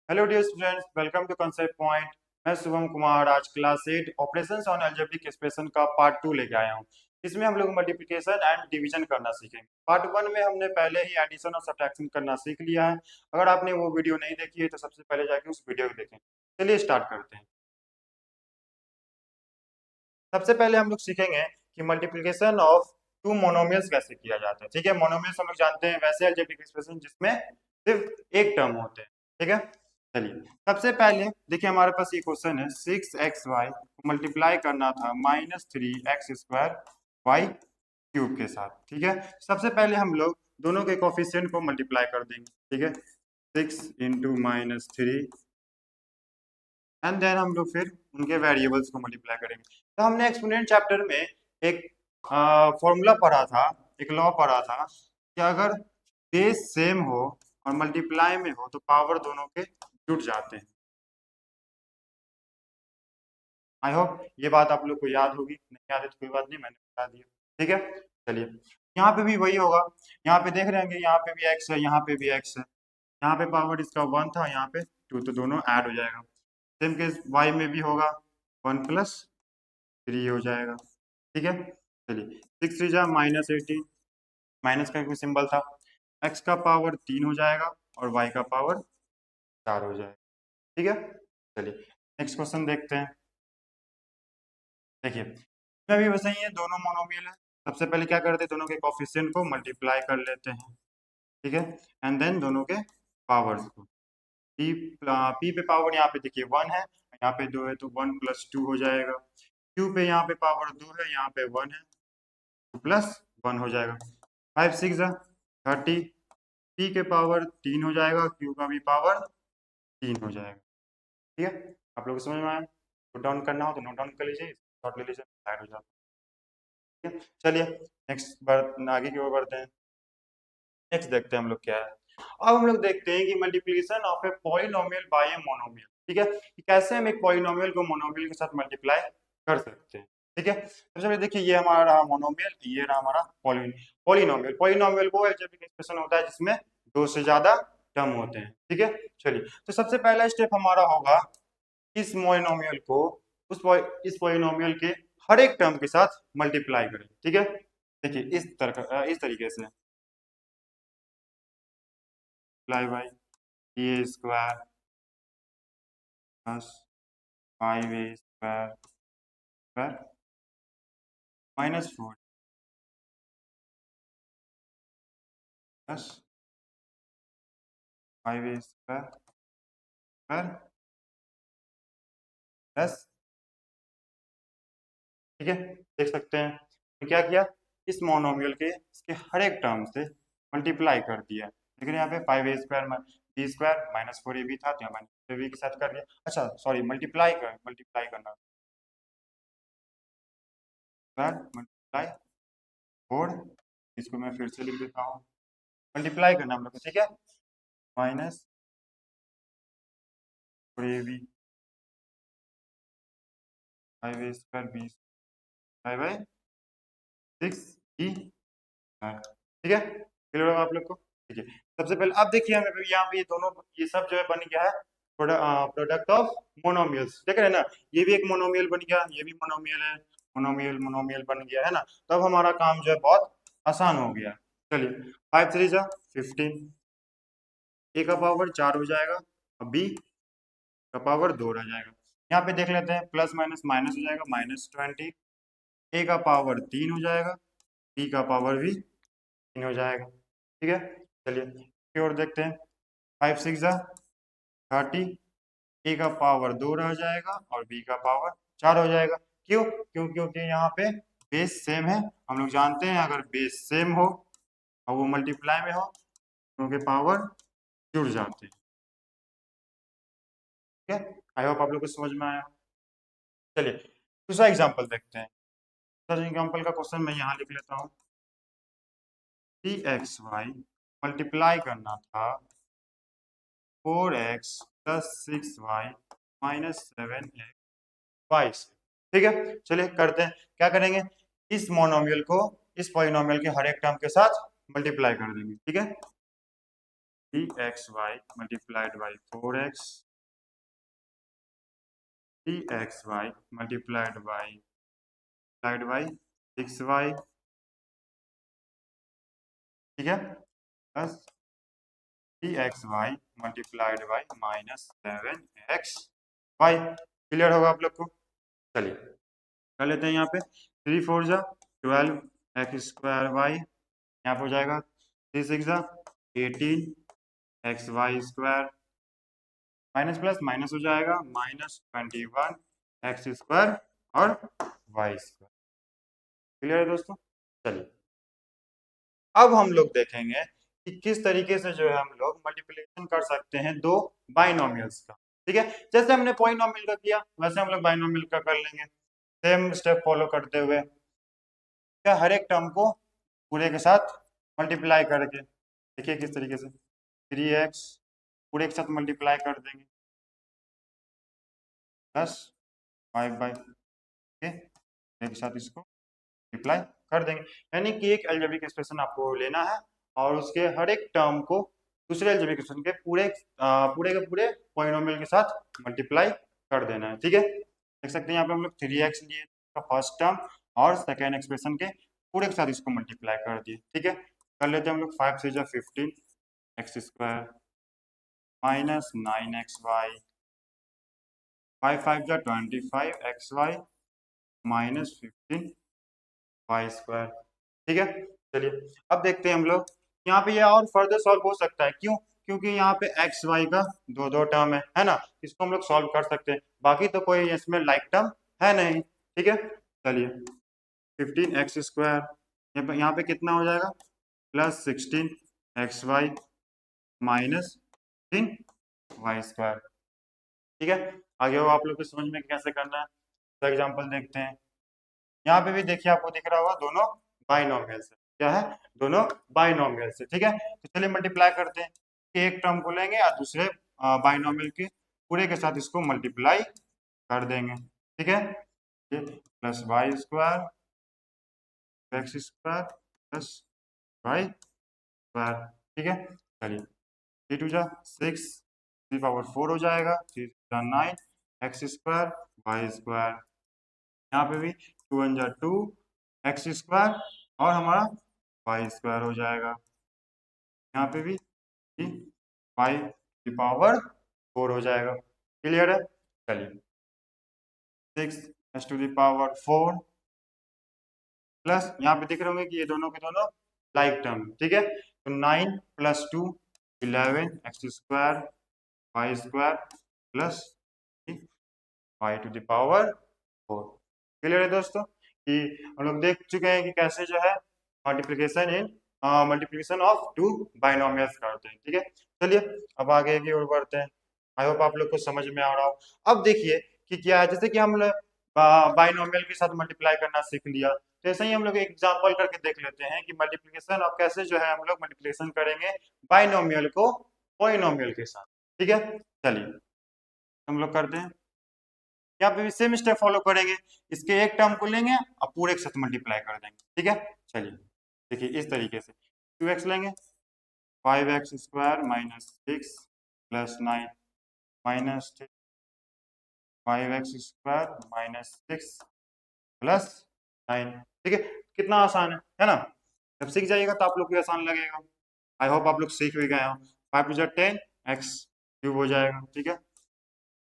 Hello dear students, welcome to concept point. मैं शुभम कुमार आज class 8 operations on algebraic expression का part 2 लेके आया हूँ। इसमें हम लोग मल्टीप्लिकेशन एंड डिवीजन करना सीखेंगे। पार्ट 1 में हमने पहले ही एडिशन और सब्ट्रैक्शन करना सीख लिया है। अगर आपने वो वीडियो नहीं देखी है तो सबसे पहले जाके उस वीडियो को देखें। चलिए स्टार्ट करते हैं। सबसे पहले हम लोग सीखेंगे कि मल्टीप्लिकेशन ऑफ टू मोनोमियल्स कैसे किया जाता है। ठीक है, मोनोमियल्स हम लोग जानते हैं वैसे अलजेब्रिक एक्सप्रेशन जिसमें सिर्फ एक टर्म होते हैं। ठीक है, चलिए सबसे पहले देखिए हमारे पास ये क्वेश्चन है 6xy मल्टीप्लाई करना था -3x² y³ के साथ। ठीक है, सबसे पहले हम लोग दोनों के कोफिशिएंट को मल्टीप्लाई कर देंगे। ठीक है, 6 इंटू -3 एंड देन हम लोग फिर उनके वेरिएबल्स को मल्टीप्लाई करेंगे। तो हमने एक्सपोनेंट चैप्टर में एक फॉर्मूला पढ़ा था, एक लॉ पढ़ा था कि अगर बेस सेम हो और मल्टीप्लाई में हो तो पावर दोनों के जुड़ जाते हैं। आई होप ये बात आप लोग को याद होगी, नहीं याद है तो कोई बात नहीं, मैंने बता दिया। ठीक है, चलिए यहाँ पे भी वही होगा। यहाँ पे देख रहे होंगे, यहाँ पे भी एक्स है, यहाँ पे भी एक्स है। यहाँ पे पावर इसका 1 था, यहाँ पे 2, तो दोनों ऐड हो जाएगा। सेम केस वाई में भी होगा, 1+3 हो जाएगा। ठीक है, चलिए 6 3 -18, माइनस का कोई सिंबल था। एक्स का पावर 3 हो जाएगा और वाई का पावर 4 हो जाएगा। ठीक है, चलिए नेक्स्ट क्वेश्चन देखते हैं। देखिए इसमें भी वैसे ही है, दोनों मोनोमियल है। सबसे पहले क्या करते हैं, दोनों के कोफिशिएंट को मल्टीप्लाई कर लेते हैं। ठीक है, एंड देन दोनों के पावर्स को। पी पी पे पावर यहाँ पे देखिए 1 है, यहाँ पे 2 है तो 1+2 हो जाएगा। क्यू पे यहाँ पे पावर 2 है, यहाँ पे 1 है, 2+1 हो जाएगा। 5 6 30, पी के पावर 3 हो जाएगा, क्यू का भी पावर 3 हो जाएगा। ठीक है, आप लोग को समझ में आया? नोट डाउन करना हो तो नोट डाउन कर लीजिए, शॉर्ट ले लीजिए, ऐड हो जाता है। ठीक है, चलिए नेक्स्ट बार आगे की ओर बढ़ते हैं। नेक्स्ट देखते हैं हम लोग क्या है। अब हम लोग देखते हैं कि multiplication of a polynomial bye a monomial. ठीक है, कि कैसे हम एक पॉलिनोमियल को मोनोमियल के साथ मल्टीप्लाई कर सकते हैं। ठीक है, सबसे पहले देखिए ये हमारा रहा मोनोमियल, ये रहा हमारा पॉलिनोमियल। पॉलिनोमियल वो अलजेब्रिक एक्सप्रेशन होता है जिसमें दो से ज्यादा टर्म होते हैं। ठीक है, चलिए तो सबसे पहला स्टेप हमारा होगा इस मोनोमियल को इस पॉलिनोमियल के हर एक टर्म के साथ मल्टीप्लाई करें। ठीक है, देखिए इस तरीके से multiply by A square plus 5a² -4 plus 5a² plus. ठीक है, देख सकते हैं तो क्या किया, इस मोनोमियल के इसके हर एक टर्म से मल्टीप्लाई कर दिया। लेकिन यहाँ पे 5a² -4a भी था तो यहाँ -4a के साथ कर दिया। अच्छा सॉरी, मल्टीप्लाई करना, स्क्वायर मल्टीप्लाई 4, इसको मैं फिर से लिख देता हूँ। मल्टीप्लाई करना हम लोग को, ठीक है, -4ab 5a² b 5/6 ठीक है, क्लियर होगा आप लोग को। ठीक है, सबसे पहले अब देखिए हमें यहाँ पे ये दोनों ये सब जो है बन गया है प्रोडक्ट ऑफ मोनोमियल्स। देख रहे हैं ना, ये भी एक मोनोमियल बन गया, ये भी मोनोमियल है, मोनोमियल मोनोमियल बन गया है ना। तब हमारा काम जो है बहुत आसान हो गया। चलिए 5 3 15, ए का पावर 4 हो जाएगा और बी का पावर 2 रह जाएगा। यहाँ पे देख लेते हैं, प्लस माइनस माइनस हो जाएगा, -20। ए का पावर 3 हो जाएगा, बी का पावर भी 3 हो जाएगा। ठीक है, चलिए की ओर देखते हैं। 5 6 30, ए का पावर 2 रह जाएगा और बी का पावर 4 हो जाएगा। क्योंकि यहाँ पे बेस सेम है। हम लोग जानते हैं अगर बेस सेम हो और वो मल्टीप्लाई में हो तो उनके पावर जुड़ जाते हैं। ठीक है, आई होप आप लोग को समझ में आया। चलिए दूसरा एग्जाम्पल देखते हैं। दूसरा एग्जाम्पल का क्वेश्चन मैं यहाँ लिख लेता हूँ। 3xy मल्टीप्लाई करना था 4x + 6y -7x y से। ठीक है, चलिए करते हैं, क्या करेंगे, इस मोनोमियल को इस पॉलिनोमियल के हर एक टर्म के साथ मल्टीप्लाई कर देंगे। ठीक है, 3xy multiplied by 4x, 3xy multiplied by 6y, ठीक है, plus 3xy multiplied by -7xy। Clear होगा आप लोग को? चलिए कर लेते हैं। यहाँ पे 3 4 जा 12 एक्स स्क्वायर वाई, यहाँ पे हो जाएगा 3 6 जा 18 x y square, minus plus minus हो जाएगा -21 एक्स स्क्वायर और वाई स्क्वायर। क्लियर है दोस्तों? चलिए अब हम लोग देखेंगे कि किस तरीके से जो है हम लोग मल्टीप्लिकेशन कर सकते हैं दो बाइनोमियल्स का। ठीक है, जैसे हमने पॉलिनोमियल का किया वैसे हम लोग बाइनोमियल का कर लेंगे, सेम स्टेप फॉलो करते हुए। क्या हर एक टर्म को पूरे के साथ मल्टीप्लाई करके, देखिए किस तरीके से 3x पूरे के साथ मल्टीप्लाई कर देंगे प्लस 5 के एक साथ इसको मल्टीप्लाई कर देंगे। यानी कि एक अलजेब्रिक एक्सप्रेशन आपको लेना है और उसके हर एक टर्म को दूसरे अलजेब्रिक एक्सप्रेशन के पूरे के पूरे पॉलिनोमियल के साथ मल्टीप्लाई कर देना है। ठीक है, देख सकते हैं यहाँ पे हम लोग 3x लिए फर्स्ट टर्म और सेकेंड एक्सप्रेशन के पूरे के साथ इसको मल्टीप्लाई कर दिए। ठीक है, कर लेते हैं हम लोग 5 से 15 x square minus 9xy, 5 5 25 xy minus 15 y square. ठीक है, चलिए अब देखते हैं हम लोग यहाँ पे ये और फर्दर सॉल्व हो सकता है। क्यों? क्योंकि यहाँ पे एक्स वाई का दो दो टर्म है ना, इसको हम लोग सॉल्व कर सकते हैं, बाकी तो कोई इसमें लाइक टर्म है नहीं। ठीक है, चलिए 15 एक्स स्क्वायर यहाँ पे कितना हो जाएगा plus 16 x y minus 15 y square. ठीक है, आगे वो आप लोग को समझ में कैसे करना है तो एग्जाम्पल देखते हैं। यहाँ पे भी देखिए आपको दिख रहा होगा दोनों बाइनोमियल से, क्या है दोनों बाइनोमियल से। ठीक है, तो चलिए मल्टीप्लाई करते हैं कि एक टर्म को लेंगे और दूसरे बाइनोमियल के पूरे के साथ इसको मल्टीप्लाई कर देंगे। ठीक है, plus y square x square plus y square. ठीक है, चलिए 3 2 जा 6 3 पावर 4 हो जाएगा, 3 9 एक्स स्क्वायर वाई स्क्वायर। यहाँ पे भी 2 1 जा 2 एक्स स्क्वायर और हमारा वाई स्क्वायर हो जाएगा। यहाँ पे भी 5 की पावर 4 हो जाएगा। क्लियर है? चलिए 6 x to the power 4 plus यहाँ पे दिख रहे होंगे कि ये दोनों के दोनों लाइक टर्म। ठीक है, तो 9 plus 2 11 x square y square plus y to the power 4। Clear है दोस्तों कि हम लोग देख चुके हैं कि कैसे जो है मल्टीप्लिकेशन ऑफ टू बाइनोमियल्स करते हैं। ठीक है, चलिए अब आगे की ओर बढ़ते हैं। आई होप आप लोग को समझ में आ रहा हो। अब देखिए कि क्या है, जैसे कि हम बाइनोमियल के साथ मल्टीप्लाई करना सीख लिया, तो ऐसे ही हम लोग एक एग्जांपल करके देख लेते हैं कि मल्टीप्लिकेशन और कैसे जो है हम लोग मल्टीप्लिकेशन करेंगे बाइनोमियल को पॉलिनोमियल के साथ। ठीक है, चलिए हम लोग करते हैं। यहाँ पे भी सेम स्टेप फॉलो करेंगे, इसके एक टर्म को लेंगे और पूरे के साथ मल्टीप्लाई कर देंगे। ठीक है, चलिए देखिए इस तरीके से 2x लेंगे 5x square minus 6 plus 9 minus 5x square minus 6 plus 9। ठीक है, कितना आसान है ना? जब सीख जाइएगा तो आप लोग को आसान लगेगा। आई होप आप लोग सीख भी गए हो। 5 टू 10 एक्स क्यूब हो जाएगा। ठीक है,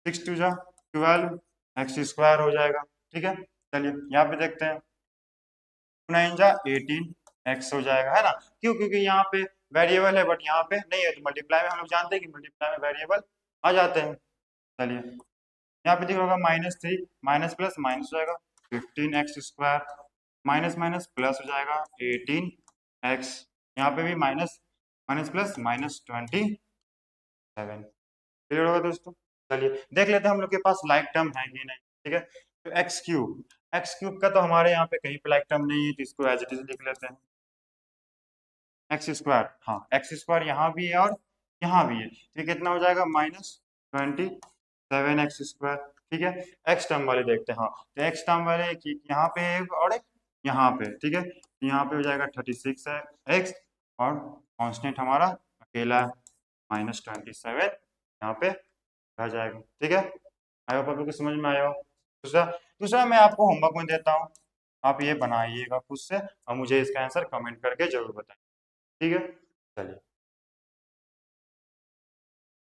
6 टू 12 एक्स स्क्वायर हो जाएगा। ठीक है, चलिए यहाँ पे देखते हैं 9 जा 18 एक्स हो जाएगा, है ना? क्यों? क्योंकि यहाँ पे वेरिएबल है बट यहाँ पे नहीं है, तो मल्टीप्लाई में हम लोग जानते हैं कि मल्टीप्लाई में वेरिएबल आ जाते हैं। चलिए यहाँ पे देखोगा -3 माइनस प्लस माइनस हो जाएगा 15 x square minus minus plus हो जाएगा 18 एक्स, यहाँ पे भी minus minus plus minus 27। Clear होगा दोस्तों? चलिए देख लेते हैं हम लोग के पास लाइक टर्म है कि नहीं। ठीक है, तो एक्स क्यूब का तो हमारे यहाँ पे कहीं पे लाइक टर्म नहीं है, तो इसको एज इट इज लिख लेते हैं एक्स स्क्वायर। हाँ, एक्स स्क्वायर यहाँ भी है और यहाँ भी है, तो कितना हो जाएगा -27 एक्स स्क्वायर। ठीक है, एक्स टर्म वाले देखते हैं। हाँ, तो एक्स टर्म वाले यहाँ पे एक और एक यहाँ पे। ठीक है, यहाँ पे हो जाएगा 36 है एक्स और कांस्टेंट हमारा अकेला है। -27 यहाँ पे रह जाएगा। ठीक है, आई होप आप लोग को समझ में आया हो। दूसरा दूसरा मैं आपको होमवर्क में देता हूँ, आप ये बनाइएगा खुद से और मुझे इसका आंसर कमेंट करके जरूर बताएं। ठीक है, चलिए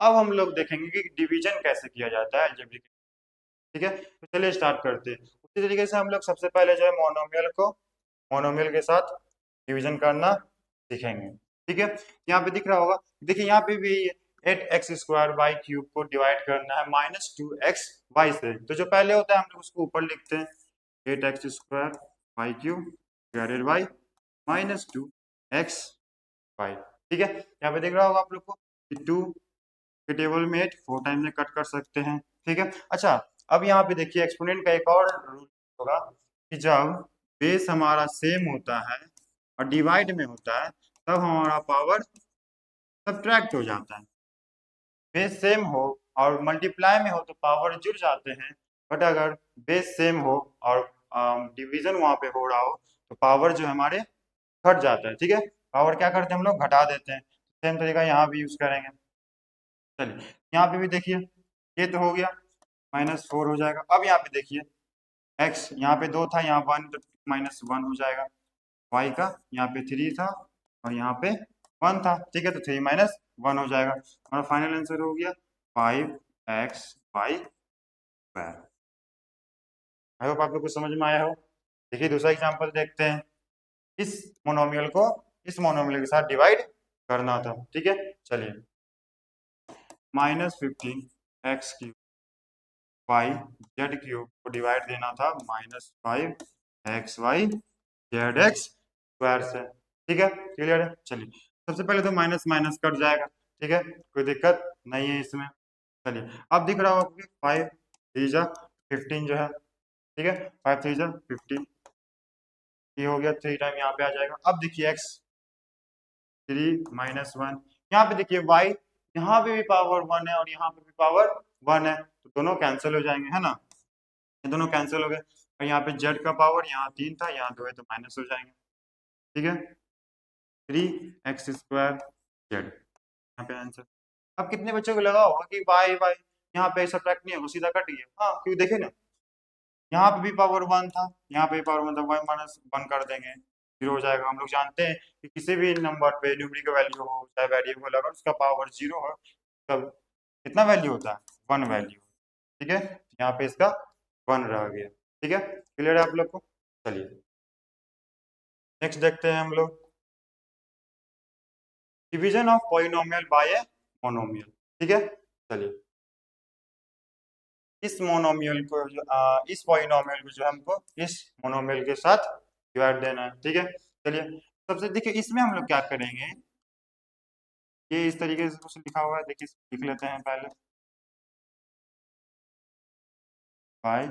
अब हम लोग देखेंगे कि डिवीजन कैसे किया जाता है अलजेब्रिक। ठीक है, तो चलिए स्टार्ट करते हैं। उसी तरीके से हम लोग सबसे पहले जो है मोनोमियल के साथ डिवीजन करना सीखेंगे। ठीक है, यहाँ पे दिख रहा होगा, देखिए यहाँ पे भी 8x² y³ को डिवाइड करना है -2xy से। तो जो पहले होता है हम लोग उसको ऊपर लिखते हैं, 8x² y³ divided by -2xy। ठीक है, यहाँ पे दिख रहा होगा आप लोग को कि 2 के टेबल में 8 4 टाइम में कट कर सकते हैं। ठीक है, अच्छा अब यहाँ पे देखिए एक्सपोनेंट का एक और रूल होगा कि जब बेस हमारा सेम होता है और डिवाइड में होता है तब हमारा पावर सब्ट्रैक्ट हो जाता है। बेस सेम हो और मल्टीप्लाई में हो तो पावर जुड़ जाते हैं, बट अगर बेस सेम हो और डिवीजन वहां पे हो रहा हो तो पावर जो हमारे घट जाता है। ठीक है, पावर क्या करते हैं हम लोग घटा देते हैं। सेम तरीका यहाँ भी यूज करेंगे। चलिए यहाँ पे भी देखिए, ये तो हो गया, -4 हो जाएगा। अब यहाँ पे देखिए x यहाँ पे 2 था, यहाँ 1 तो -1 हो जाएगा। y का यहाँ पे 3 था और यहाँ पे 1 था। ठीक है, तो 3 -1 हो जाएगा। हमारा फाइनल आंसर हो गया 5xy²। आई होप आप लोग को समझ में आया हो। देखिए दूसरा एग्जांपल देखते हैं। इस मोनोमियल को इस मोनोमियल के साथ डिवाइड करना था। ठीक है, चलिए -15x³ y/z³ को डिवाइड देना था -5xy/zx² से। ठीक है, क्लियर है। चलिए सबसे पहले तो माइनस माइनस कट जाएगा। ठीक है, कोई दिक्कत नहीं है इसमें। चलिए अब दिख रहा होगा 5 3 जा 15 जो है। ठीक है, 5 3 जा 15, ये हो गया, 3 टाइम यहाँ पे आ जाएगा। अब देखिए x 3 -1, यहाँ पे देखिए y, यहाँ पे भी पावर 1 है और यहाँ पे भी पावर 1 है, तो दोनों कैंसिल हो जाएंगे, है ना, ये दोनों कैंसिल हो गए। और यहाँ पे z का पावर यहाँ 3 था, यहाँ 2 है तो माइनस हो जाएंगे। ठीक है, 3x² z यहाँ पे आंसर। अब कितने बच्चों को लगा होगा कि y यहाँ पे सब्ट्रैक्ट नहीं होगा, सीधा कट गया। हाँ, क्योंकि देखे ना, यहाँ पे भी पावर 1 था, यहाँ पे पावर 1 था, y -1 कर देंगे, 0 हो जाएगा। हम लोग जानते हैं कि किसी भी नंबर पे न्यूमरिकल वैल्यू हो चाहे वेरिएबल, अगर उसका पावर 0 हो तब कितना वैल्यू होता है, 1 वैल्यू। ठीक है, यहाँ पे इसका 1 रह गया। ठीक है, क्लियर है आप लोग को। चलिए नेक्स्ट देखते हैं हम लोग, division of polynomial bye a monomial. ठीक है, चलिए इस मोनोमियल को इस पॉलिनोमियल को जो हमको इस मोनोमियल के साथ डिवाइड देना है। ठीक है, चलिए सबसे देखिए इसमें हम लोग क्या करेंगे, ये इस तरीके से कुछ लिखा हुआ है, देखिए लिख लेते हैं पहले, बाई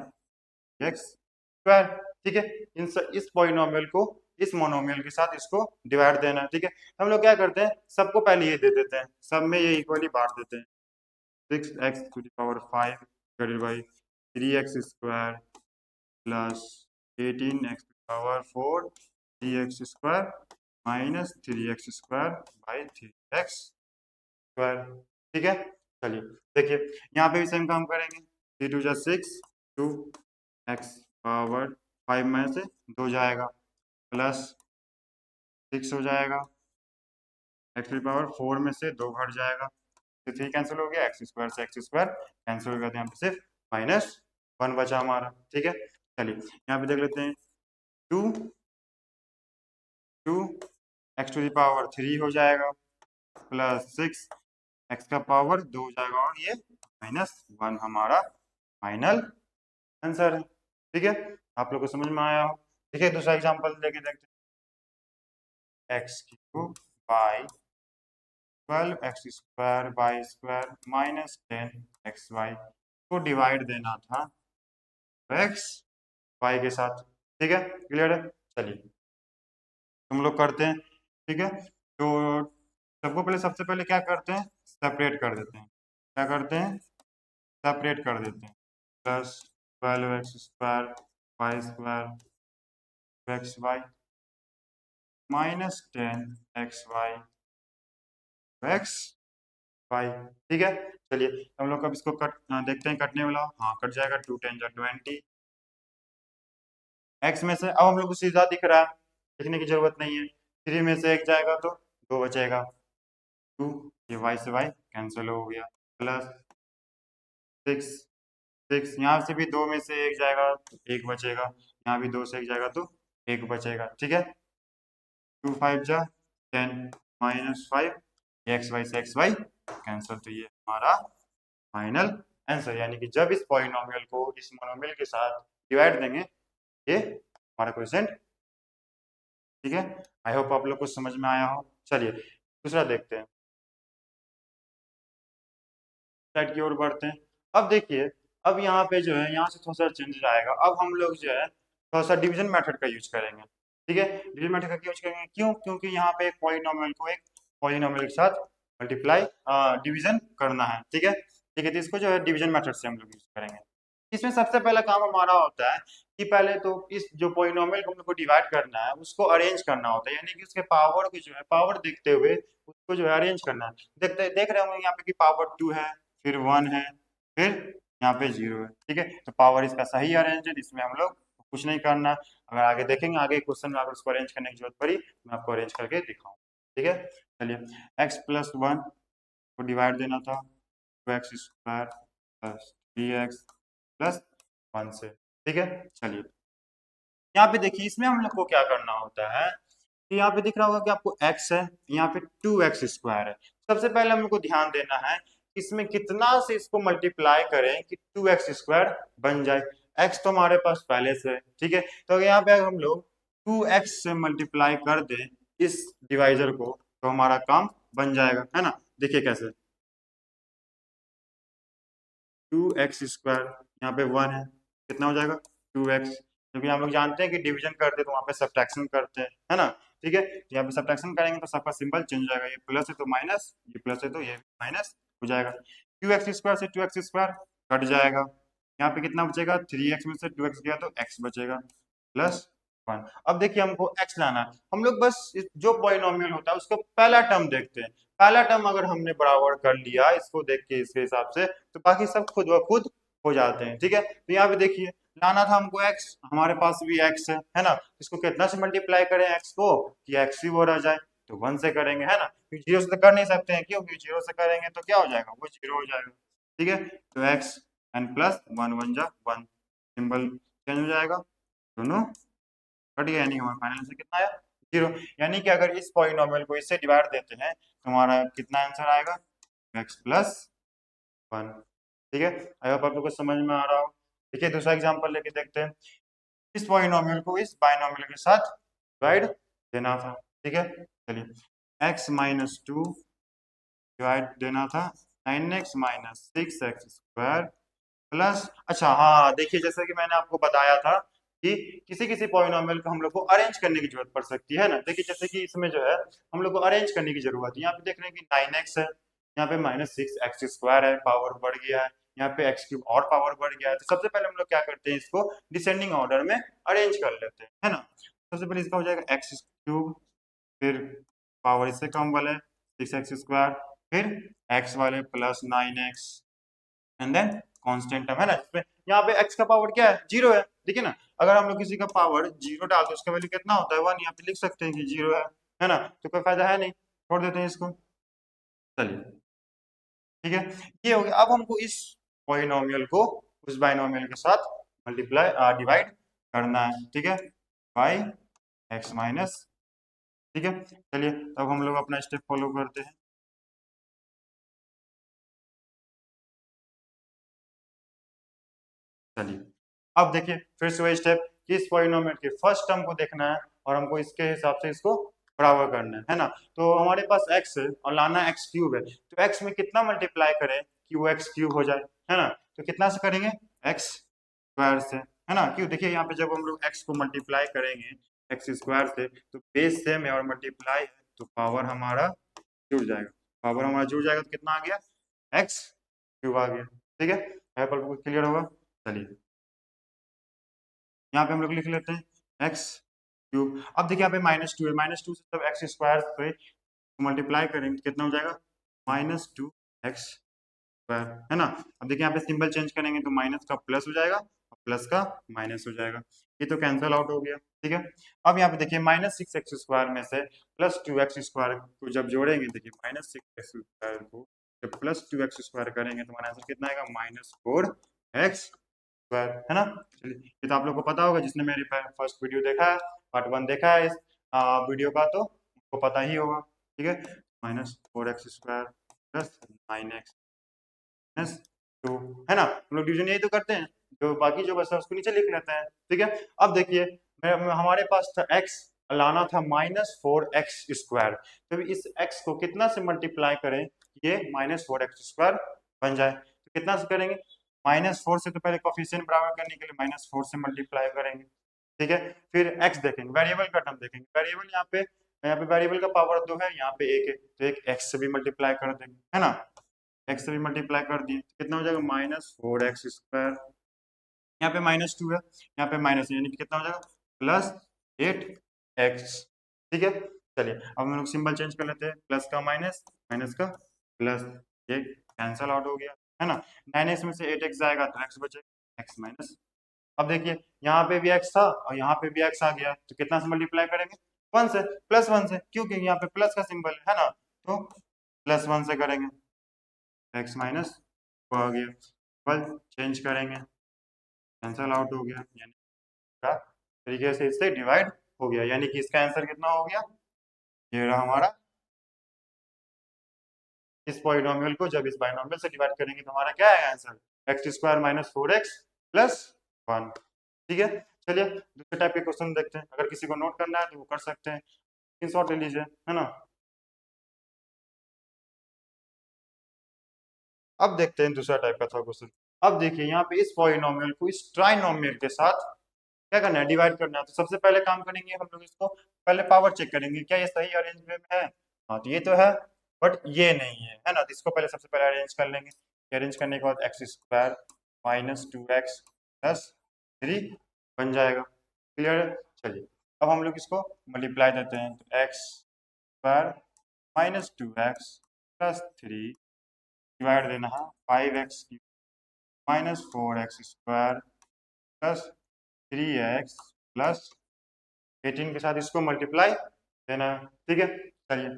x²। ठीक है, इस पॉलिनोमियल को इस मोनोमियल के साथ इसको डिवाइड देना है। ठीक है, हम लोग क्या करते हैं, सबको पहले ये दे देते हैं, सब में ये इक्वली बांट देते हैं। 6x⁵ divided by 3x² plus 18x⁴ 3x² -3x² by 3x²। ठीक है, चलिए देखिए यहाँ पे भी सेम काम करेंगे। 3 2 जा 6, 2x⁵ में से 2 जाएगा प्लस 6 हो जाएगा, x⁴ में से 2 घट जाएगा, तो 3 कैंसिल हो गया, x² से x² कैंसिल हो गया, तो यहाँ पे सिर्फ -1 बचा हमारा। ठीक है, चलिए यहाँ पे देख लेते हैं, 2 x⁴ हो जाएगा प्लस 6 x का पावर 2 हो जाएगा और ये -1 हमारा फाइनल आंसर है। ठीक है, आप लोग को समझ में आया हो। देखिए दूसरा एग्जांपल लेके देखते हैं, x³ बाई 12x² -10xy को डिवाइड देना था x y के साथ। ठीक है, क्लियर है। चलिए हम लोग करते हैं। ठीक है, तो सबको पहले सबसे पहले क्या करते हैं, सेपरेट कर देते हैं। क्या करते हैं, सेपरेट कर देते हैं। Plus 12x² y² xy -10xy x five. ठीक है, चलिए हम लोग अब इसको देखते हैं कटने वाला। हाँ कट जाएगा, 2 10 20। एक्स में से अब हम लोग को सीधा दिख रहा है, लिखने की जरूरत नहीं है। 3 में से एक जाएगा तो 2 बचेगा, 2, ये y से y कैंसिल हो गया, प्लस 6, 6 यहाँ से भी 2 में से एक जाएगा तो एक बचेगा, यहाँ भी 2 से एक जाएगा तो एक बचेगा। ठीक है, 2 5 जा 10 -5, एक्स वाई से एक्स वाई कैंसिल, तो ये हमारा फाइनल आंसर। यानी कि जब इस पॉलिनोमियल को इस मोनोमियल के साथ डिवाइड देंगे, ये हमारा क्वेश्चन। ठीक है, आई होप आप लोग को समझ में आया हो। चलिए दूसरा देखते हैं, साइड की ओर बढ़ते हैं। अब देखिए, अब यहाँ पे जो है यहाँ से थोड़ा सा चेंजेस आएगा। अब हम लोग जो है थोड़ा सा डिवीजन मेथड का यूज करेंगे। ठीक है, डिवीजन मेथड का यूज करेंगे, क्यों? क्योंकि यहाँ पे एक पॉलिनोमियल को एक पॉलिनोमियल के साथ मल्टीप्लाई डिवीजन करना है। ठीक है, ठीक है, तो इसको जो है डिवीजन मेथड से हम लोग यूज करेंगे। इसमें सबसे पहला काम हमारा होता है कि पहले तो इस जो पॉलिनोमियल को हम लोग को डिवाइड करना है उसको अरेंज करना होता है, यानी कि उसके पावर को जो है पावर देखते हुए उसको जो है अरेंज करना है। देख रहे होंगे यहाँ पे कि पावर 2 है, फिर 1 है, फिर यहाँ पे 0 है। ठीक है, तो पावर इसका सही अरेंज है, इसमें हम लोग कुछ नहीं करना। अगर आगे देखेंगे, आगे क्वेश्चन में अगर उसको अरेंज करने की जरूरत पड़ी मैं आपको अरेंज करके दिखाऊँ। ठीक है, चलिए x+1 को डिवाइड देना था 2x² प्लस 3x प्लस 1 से। ठीक है, चलिए यहाँ पे देखिए इसमें हम लोग को क्या करना होता है कि यहाँ पे दिख रहा होगा कि आपको x है, यहाँ पे 2x² है। सबसे पहले हम लोग को ध्यान देना है इसमें कितना से इसको मल्टीप्लाई करें कि 2x² बन जाए। x तो हमारे पास पहले से है। ठीक है, तो यहाँ पे अगर हम लोग 2x से मल्टीप्लाई कर दें इस डिवाइजर को तो हमारा काम बन जाएगा, है ना। देखिए कैसे, 2x² यहाँ पे 1 है, कितना हो जाएगा 2x, क्योंकि हम लोग जानते हैं कि डिवीजन करते हैं तो वहाँ पे सब्ट्रैक्शन करते हैं, है ना। ठीक है, तो यहाँ पे सब्ट्रैक्शन करेंगे तो सबका सिंबल चेंज हो जाएगा, ये प्लस है तो माइनस, ये प्लस है तो ये माइनस हो जाएगा। 2x² से 2x² कट जाएगा, यहाँ पे कितना बचेगा 3x में से 2x गया तो x बचेगा प्लस 1। अब देखिए हमको x लाना है, हम लोग बस जो पॉलिनोमियल होता है उसका पहला टर्म देखते हैं। पहला टर्म अगर हमने बराबर कर लिया इसको देख के इसके हिसाब से तो बाकी सब खुद ब खुद हो जाते हैं। ठीक है, तो यहाँ पे देखिए लाना था हमको x, हमारे पास भी x है ना। इसको कितना से मल्टीप्लाई करें x को कि x ही वो रह जाए, तो 1 से करेंगे, है ना, क्योंकि 0 से तो कर नहीं सकते हैं, क्यों? क्योंकि 0 से करेंगे तो क्या हो जाएगा, वो 0 हो जाएगा। ठीक है, तो x n प्लस 1 1 जा 1, सिंबल चेंज हो जाएगा, दोनों कट गया, यानी हमारा फाइनल आंसर कितना आया 0। यानी कि अगर इस पॉलिनोमियल को इससे डिवाइड देते हैं तो हमारा कितना आंसर आएगा x प्लस 1। ठीक है, आई होप आप लोग को समझ में आ रहा हो। देखिए दूसरा एग्जांपल लेके देखते हैं, इस पॉलिनोमियल को इस बाइनोमियल के साथ डिवाइड देना था। ठीक है, चलिए x-2 डिवाइड देना था 9x - 6x² प्लस, अच्छा हाँ देखिए जैसे कि मैंने आपको बताया था कि किसी किसी पॉलिनोमियल को हम लोग को अरेंज करने की जरूरत पड़ सकती है ना। देखिए जैसे कि इसमें जो है हम लोग को अरेंज करने की जरूरत है। यहाँ पे देख रहे हैं कि 9x है, यहाँ पे -6x² है, पावर बढ़ गया है, यहाँ पे x³ और पावर बढ़ गया है। तो सबसे पहले हम लोग क्या करते हैं, इसको डिसेंडिंग ऑर्डर में अरेंज कर लेते हैं, है ना। सबसे पहले इसका हो जाएगा x³, फिर पावर इससे कम वाले 6x², फिर x वाले plus 9x and then constant term, है ना, जिसमें यहाँ पे x का पावर क्या है 0 है। देखिए ना, अगर हम लोग किसी का पावर 0 डालते हैं उसका वैल्यू कितना होता है 1, यहाँ पे लिख सकते हैं कि 0 है ना, तो कोई फायदा है नहीं, छोड़ देते हैं इसको। चलिए ठीक है, ये हो गया। अब हमको इस पॉलिनोमियल को उस बाइनोमियल के साथ मल्टीप्लाई डिवाइड करना है। ठीक है, बाई x माइनस। ठीक है, चलिए अब हम लोग अपना स्टेप फॉलो करते हैं। चलिए अब देखिए फिर से वही स्टेप कि इस पॉलिनोमियल के फर्स्ट टर्म को देखना है और हमको इसके हिसाब से इसको बराबर करना है ना। तो हमारे पास x है और लाना x³ है, तो x में कितना मल्टीप्लाई करें कि वो x³ हो जाए, है ना। तो कितना से करेंगे x² से, है ना। क्यों, देखिए यहाँ पे जब हम लोग x को मल्टीप्लाई करेंगे x² से तो बेस सेम है और मल्टीप्लाई है तो पावर हमारा जुड़ जाएगा, पावर हमारा जुड़ जाएगा तो कितना आ गया x³ आ गया। ठीक है, यहाँ पर क्लियर होगा। चलिए यहाँ पे हम लोग लिख लेते हैं x³। अब देखिए यहाँ पे -2 है, -2 से जब x² पे मल्टीप्लाई करेंगे तो कितना हो जाएगा -2 एक्स स्क्वायर, है ना। अब देखिए यहाँ पे सिंबल चेंज करेंगे तो माइनस का प्लस हो जाएगा और प्लस का माइनस हो जाएगा, ये तो कैंसिल आउट हो गया, ठीक है। अब यहाँ पे देखिए माइनस सिक्स एक्स स्क्वायर में से प्लस टू एक्स स्क्वायर को जब जोड़ेंगे, देखिए माइनस सिक्स एक्स स्क्वायर को जब प्लस टू एक्स स्क्वायर करेंगे तो हमारा आंसर कितना आएगा, माइनस फोर एक्स स्क्वायर, है ना। चलिए ये तो आप लोग को पता होगा, जिसने मेरी फर्स्ट वीडियो देखा है, पार्ट वन देखा है इस वीडियो का, तो उसको पता ही होगा, ठीक है। Minus four x square plus nine x minus two, है ना। हम लोग डिवीजन यही तो करते हैं, जो बाकी जो बचा उसको नीचे लिख लेते हैं, ठीक है। अब देखिए हमारे पास था एक्स, लाना था माइनस फोर एक्स स्क्वायर, तो इस एक्स को कितना से मल्टीप्लाई करें ये माइनस फोर एक्स स्क्वायर बन जाए, तो कितना से करेंगे, माइनस फोर से, तो पहले कोफिशिएंट बराबर करने के लिए माइनस फोर से मल्टीप्लाई करेंगे, ठीक है। फिर एक्स देखेंगे, वेरिएबल का टर्म देखेंगे, वेरिएबल यहाँ पे वेरिएबल का पावर दो है, यहाँ पे एक है, तो एक एक्स से भी मल्टीप्लाई कर देंगे, है ना। एक्स से भी मल्टीप्लाई कर दिए तो कितना हो जाएगा, माइनस फोर एक्स स्क्वायर, यहाँ पे माइनस टू है, यहाँ पे माइनस, यानी कि कितना हो जाएगा, प्लस एट एक्स, ठीक है। चलिए अब हम लोग सिंबल चेंज कर लेते हैं, प्लस का माइनस, माइनस का प्लस, ये कैंसल आउट हो गया, है ना। नाइन एक्स में से एट एक्स जाएगा तो एक्स बचेगा, एक्स माइनस। अब देखिए यहाँ पे भी एक्स था और यहाँ पे भी एक्स आ गया, तो कितना से मल्टीप्लाई करेंगे, वन से, प्लस वन से, क्योंकि यहाँ पे प्लस का सिंबल है ना, तो प्लस वन से करेंगे, एक्स माइनस वो आ गया, बल चेंज करेंगे, कैंसल आउट हो गया, यानी पूरा तरीके से इससे डिवाइड हो गया, यानी कि इसका आंसर कितना हो गया, ये रहा हमारा, इस पॉलिनोमियल को जब इस बाइनोमियल से डिवाइड करेंगे तो हमारा क्या है answer, x square minus four x plus one, ठीक है। चलिए दूसरे टाइप के क्वेश्चन देखते हैं, अगर किसी को नोट करना है तो वो कर सकते हैं, स्क्रीनशॉट ले लीजिए, है ना। अब देखते हैं दूसरा टाइप का था क्वेश्चन। अब देखिए यहाँ पे इस पॉलिनोमियल को इस ट्राइनोमियल के साथ क्या करना है, डिवाइड करना है, तो सबसे पहले काम करेंगे हम लोग, इसको पहले पावर चेक करेंगे, क्या ये सही अरेंजमेंट में है, हाँ तो ये तो है, बट ये नहीं है ना, तो इसको पहले सबसे पहले अरेंज कर लेंगे, अरेंज करने के बाद x square minus two x plus three बन जाएगा, क्लियर है। चलिए अब हम लोग इसको मल्टीप्लाई देते हैं, तो x square minus two x plus three divide देना है five x minus four x square plus three x plus 18 के साथ इसको मल्टीप्लाई देना है, ठीक है। चलिए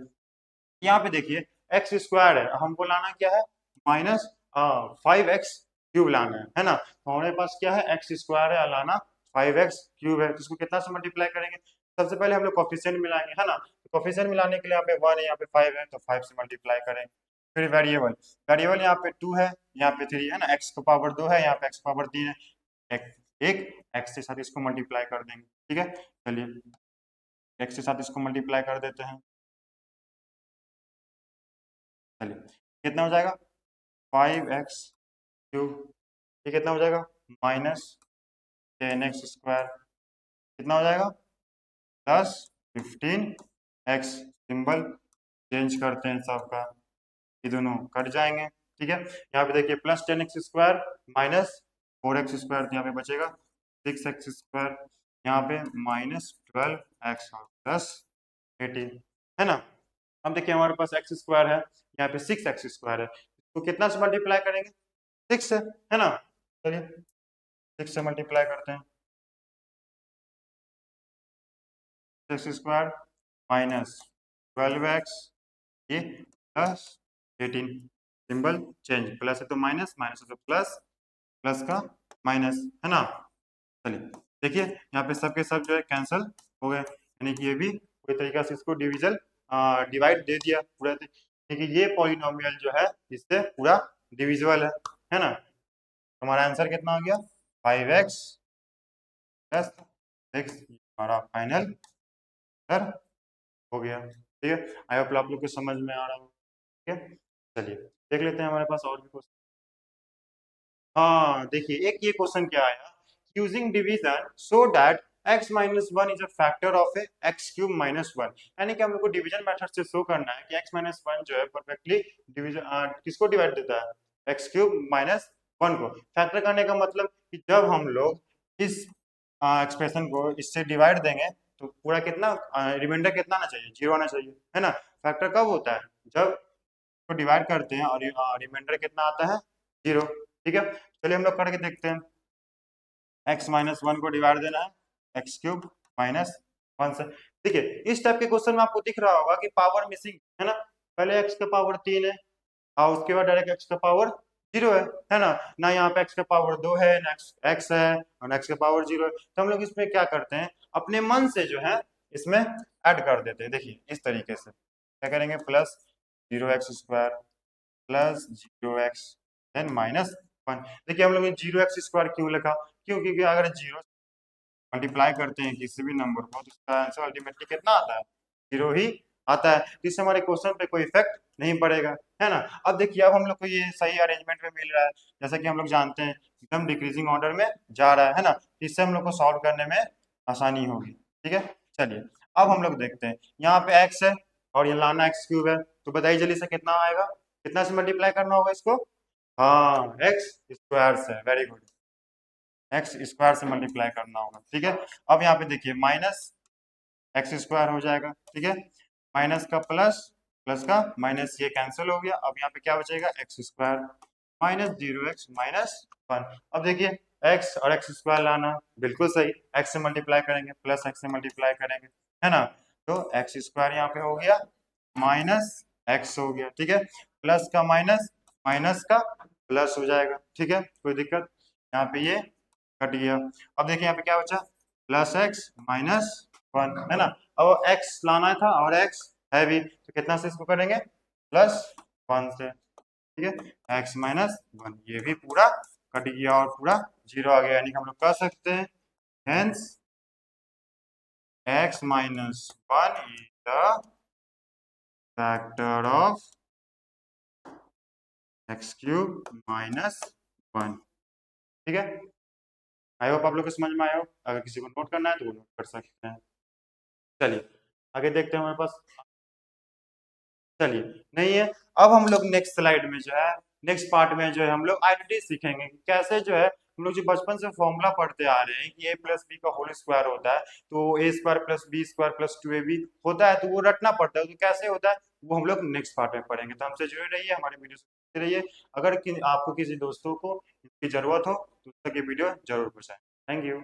यहाँ पे देखिए एक्स स्क्वायर है, हमको लाना क्या है, माइनस फाइव एक्स क्यूब लाना है ना, तो हमारे पास क्या है, एक्स स्क्वायर है, लाना फाइव एक्स क्यूब है, तो इसको कितना से मल्टीप्लाई करेंगे, सबसे पहले हम लोग कोफिशिएंट मिलाएंगे, है ना, तो कोफिशिएंट मिलाने के लिए यहाँ पे वन है, यहाँ पे फाइव है, तो फाइव से मल्टीप्लाई करेंगे। फिर वेरिएबल, वेरिएबल यहाँ पे टू है, यहाँ पे थ्री है ना, एक्स का पावर दो है, यहाँ पे एक्स पावर तीन है, एक एक एक्स के साथ इसको मल्टीप्लाई कर देंगे, ठीक है। चलिए एक्स के साथ इसको मल्टीप्लाई कर देते हैं, चलिए कितना हो जाएगा, फाइव एक्स क्यूब, ये कितना हो जाएगा, माइनस टेन एक्स स्क्वायर, कितना हो जाएगा, plus fifteen x, symbol change करते हैं सबका, ये दोनों कट जाएंगे, ठीक है। यहाँ पे देखिए plus ten x square minus four x square, यहाँ पे बचेगा सिक्स एक्स स्क्वायर, यहाँ पे minus twelve x plus eighteen, है ना। अब देखिए हमारे पास एक्स स्क्वायर है, यहाँ पे सिक्स एक्स स्क्वायर है, तो कितना से मल्टीप्लाई करेंगे, सिक्स से, है ना। चलिए सिक्स से मल्टीप्लाई करते हैं, X square minus twelve X, ये plus eighteen, symbol change, plus है तो माइनस, माइनस है तो प्लस, प्लस का माइनस, है ना। चलिए देखिए यहाँ पे सब के सब जो है कैंसिल हो गए, यानी कि ये भी पूरी तरीके से इसको डिविजन डिवाइड दे दिया पूरा, देखिए ये पॉलिनोमियल जो है इससे पूरा डिविजिबल है ना। हमारा आंसर कितना हो गया, फाइव एक्स प्लस सिक्स, हमारा फाइनल आंसर हो गया, ठीक है। आई होप आप लोग को समझ में आ रहा हो, ठीक है। चलिए देख लेते हैं हमारे पास और भी क्वेश्चन, हाँ देखिए एक ये क्वेश्चन क्या आया, using division so that x minus one is a factor of A x cube minus one, यानी कि हम लोग को डिवीजन मेथड से शो करना है कि x माइनस वन जो है परफेक्टली डिवीजन किसको डिवाइड देता है, एक्स क्यूब माइनस वन को, फैक्टर करने का मतलब कि जब हम लोग इस एक्सप्रेशन को इससे डिवाइड देंगे तो पूरा कितना रिमाइंडर कितना आना चाहिए, जीरो आना चाहिए, है ना। फैक्टर कब होता है, जब को डिवाइड करते हैं और रिमाइंडर कितना आता है 0। ठीक है, चलिए हम लोग करके देखते हैं। x माइनस वन को डिवाइड देना है एक्स क्यूब माइनस वन से। देखिए इस टाइप के क्वेश्चन में आपको दिख रहा होगा कि पावर मिसिंग है ना, पहले x का पावर 3 है और उसके बाद डायरेक्ट x का पावर 0 है ना, ना यहाँ पे x का पावर 2 है ना x है और x का पावर 0 है। तो हम लोग इसमें क्या करते हैं, अपने मन से जो है इसमें ऐड कर देते हैं। देखिए इस तरीके से क्या करेंगे, plus 0x² plus 0x then minus 1। देखिए हम लोग 0x² क्यों लिखा, क्यों, क्योंकि अगर 0 मल्टीप्लाई करते हैं किसी भी नंबर को तो उसका आंसर अल्टीमेटली कितना आता है, 0 ही आता है। तो इससे हमारे क्वेश्चन पे कोई इफेक्ट नहीं पड़ेगा, है ना। अब देखिए अब हम लोग को ये सही अरेंजमेंट में मिल रहा है, जैसा कि हम लोग जानते हैं एकदम डिक्रीजिंग ऑर्डर में जा रहा है ना, इससे हम लोग को सॉल्व करने में आसानी होगी। ठीक है, चलिए अब हम लोग देखते हैं, यहाँ पे x है और ये लाना x³ है, तो बताइए जल्दी से कितना आएगा, कितना से मल्टीप्लाई करना होगा इसको, हाँ x² से, वेरी गुड, x² से मल्टीप्लाई करना होगा। ठीक है, अब यहाँ पे देखिए माइनस x² हो जाएगा। ठीक है, माइनस का प्लस, प्लस का माइनस, ये कैंसिल हो गया। अब यहाँ पे क्या बचेगा, x² माइनस 0x माइनस 1। अब देखिए x और x² लाना बिल्कुल सही, x से मल्टीप्लाई करेंगे प्लस x से मल्टीप्लाई करेंगे, है ना, तो x² यहाँ पे हो गया माइनस x हो गया। ठीक है, प्लस का माइनस, माइनस का प्लस हो जाएगा। ठीक है, कोई दिक्कत, यहाँ पे ये कट गया। अब देखिए यहाँ पे क्या बचा, प्लस एक्स माइनस 1, है ना। अब x लाना था और x है भी, तो कितना से इसको करेंगे, प्लस 1 से। ठीक है, x माइनस 1, ये भी पूरा कट गया और पूरा 0 आ गया, यानी कि हम लोग कह सकते हैं hence x minus 1 is the factor of x³ minus 1। ठीक है, आई होप आप लोग को समझ में आया हो, अगर किसी को नोट करना है तो वो नोट कर सकते हैं। चलिए आगे देखते हैं हमारे पास, चलिए नहीं है। अब हम लोग नेक्स्ट स्लाइड में जो है, नेक्स्ट पार्ट में जो है हम लोग आइडेंटिटी सीखेंगे कि कैसे जो है हम लोग जो बचपन से फॉर्मूला पढ़ते आ रहे हैं कि a प्लस बी का होल स्क्वायर होता है, तो a² plus b² plus 2ab होता है, तो वो रटना पड़ता है, तो कैसे होता है वो हम लोग नेक्स्ट पार्ट में पढ़ेंगे। तो हमसे जुड़े रहिए, हमारे वीडियो से जुड़े रहिए। अगर आपको किसी दोस्तों को इसकी जरूरत हो तो उसके वीडियो जरूर पहुंचाएं। Thank you.